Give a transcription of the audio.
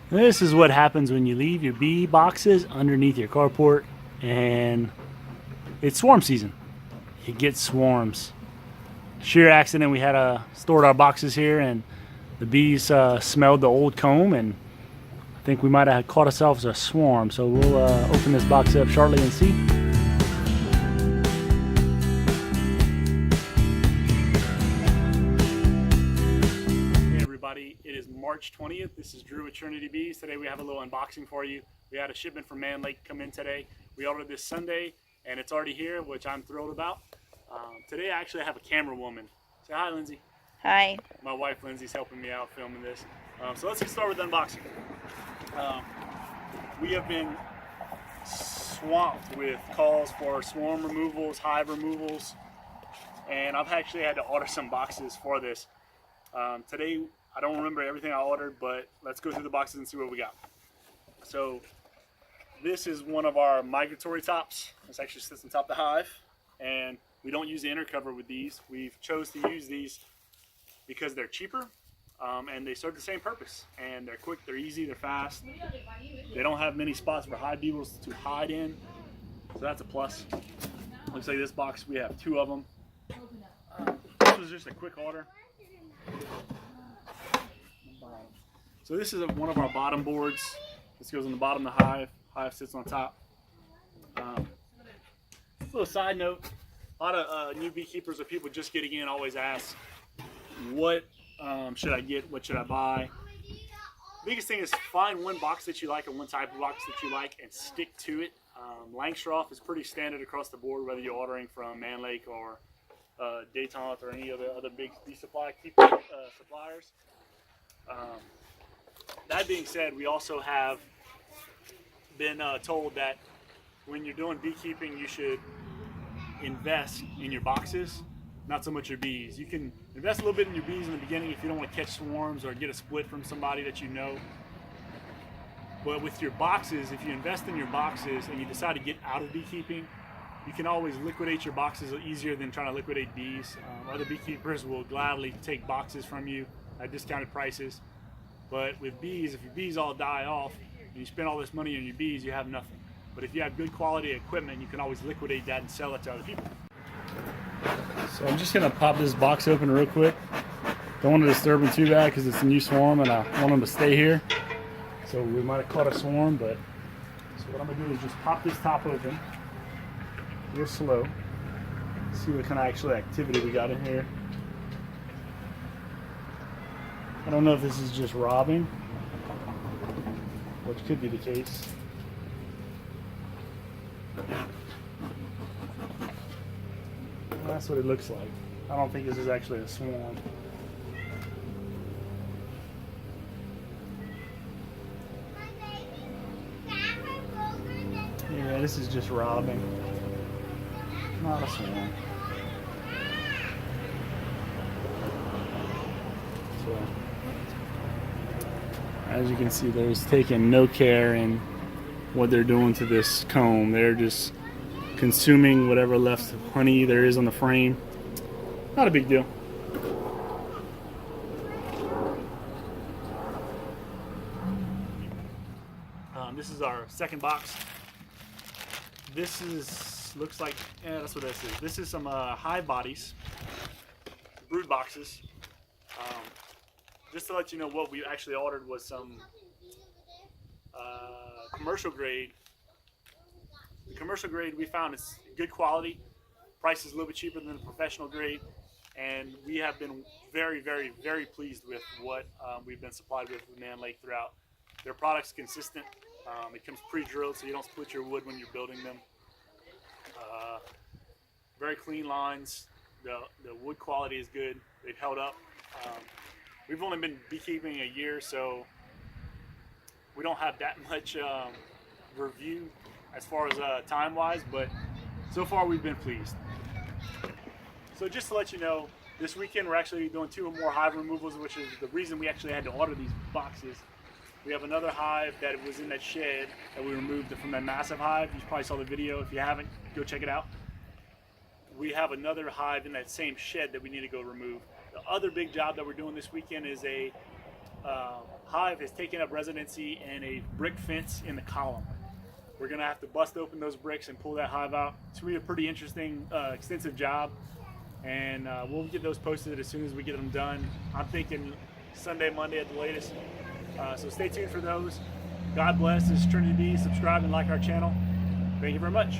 This is what happens when you leave your bee boxes underneath your carport and it's swarm season. You get swarms. Sheer accident, we had stored our boxes here and the bees smelled the old comb and I think we might have caught ourselves a swarm. So we'll open this box up shortly and see. It is March 20th. This is Drew with Trinity Bees. Today we have a little unboxing for you. We had a shipment from Man Lake come in today. We ordered this Sunday and it's already here, which I'm thrilled about. Today I actually have a camera woman. Say hi, Lindsay. Hi. My wife Lindsay's helping me out filming this. So let's get started with unboxing. We have been swamped with calls for swarm removals, hive removals, and I've actually had to order some boxes for this. Today, I don't remember everything I ordered, but let's go through the boxes and see what we got. So this is one of our migratory tops. This actually sits on top of the hive, and we don't use the inner cover with these. We've chose to use these because they're cheaper, and they serve the same purpose. And they're quick, they're easy, they're fast. They don't have many spots for hive beetles to hide in, so that's a plus. Looks like this box, we have 2 of them. This was just a quick order. So this is one of our bottom boards. This goes on the bottom of the hive. Hive sits on top. Little side note, a lot of new beekeepers or people just getting in always ask, what should I get, what should I buy? Biggest thing is find one box that you like and one type of box that you like and stick to it. Langstroth is pretty standard across the board, whether you're ordering from Man Lake or Detente or any of the other big bee suppliers. That being said, we also have been told that when you're doing beekeeping, you should invest in your boxes, not so much your bees. You can invest a little bit in your bees in the beginning if you don't want to catch swarms or get a split from somebody that you know. But with your boxes, if you invest in your boxes and you decide to get out of beekeeping, you can always liquidate your boxes easier than trying to liquidate bees. Other beekeepers will gladly take boxes from you at discounted prices. But with bees, if your bees all die off and you spend all this money on your bees, you have nothing. But if you have good quality equipment, you can always liquidate that and sell it to other people. So I'm just gonna pop this box open real quick. Don't want to disturb them too bad because it's a new swarm and I want them to stay here. So we might have caught a swarm, but so what I'm gonna do is just pop this top open real slow. See what kind of actual activity we got in here. I don't know if this is just robbing, which could be the case. That's what it looks like. I don't think this is actually a swarm. Yeah, this is just robbing. Not a swarm. So, as you can see, they're just taking no care in what they're doing to this comb. They're just consuming whatever left honey there is on the frame. Not a big deal. This is our second box. This looks like, yeah, that's what this is. This is some hive bodies, brood boxes. Just to let you know, what we actually ordered was some commercial grade. The commercial grade we found is good quality. Price is a little bit cheaper than the professional grade, and we have been very, very, very pleased with what we've been supplied with Man Lake throughout. Their product's consistent. It comes pre-drilled, so you don't split your wood when you're building them. Very clean lines. The wood quality is good. They've held up. We've only been beekeeping a year, so we don't have that much review as far as time-wise, but so far we've been pleased. So just to let you know, this weekend we're actually doing 2 more hive removals, which is the reason we actually had to order these boxes. We have another hive that was in that shed that we removed from that massive hive. You probably saw the video. If you haven't, go check it out. We have another hive in that same shed that we need to go remove. The other big job that we're doing this weekend is a hive has taken up residency in a brick fence in the column. We're gonna have to bust open those bricks and pull that hive out. It's gonna be a pretty interesting, extensive job, and we'll get those posted as soon as we get them done. I'm thinking Sunday, Monday at the latest. So stay tuned for those. God bless. This is Trinity Bee. Subscribe and like our channel. Thank you very much.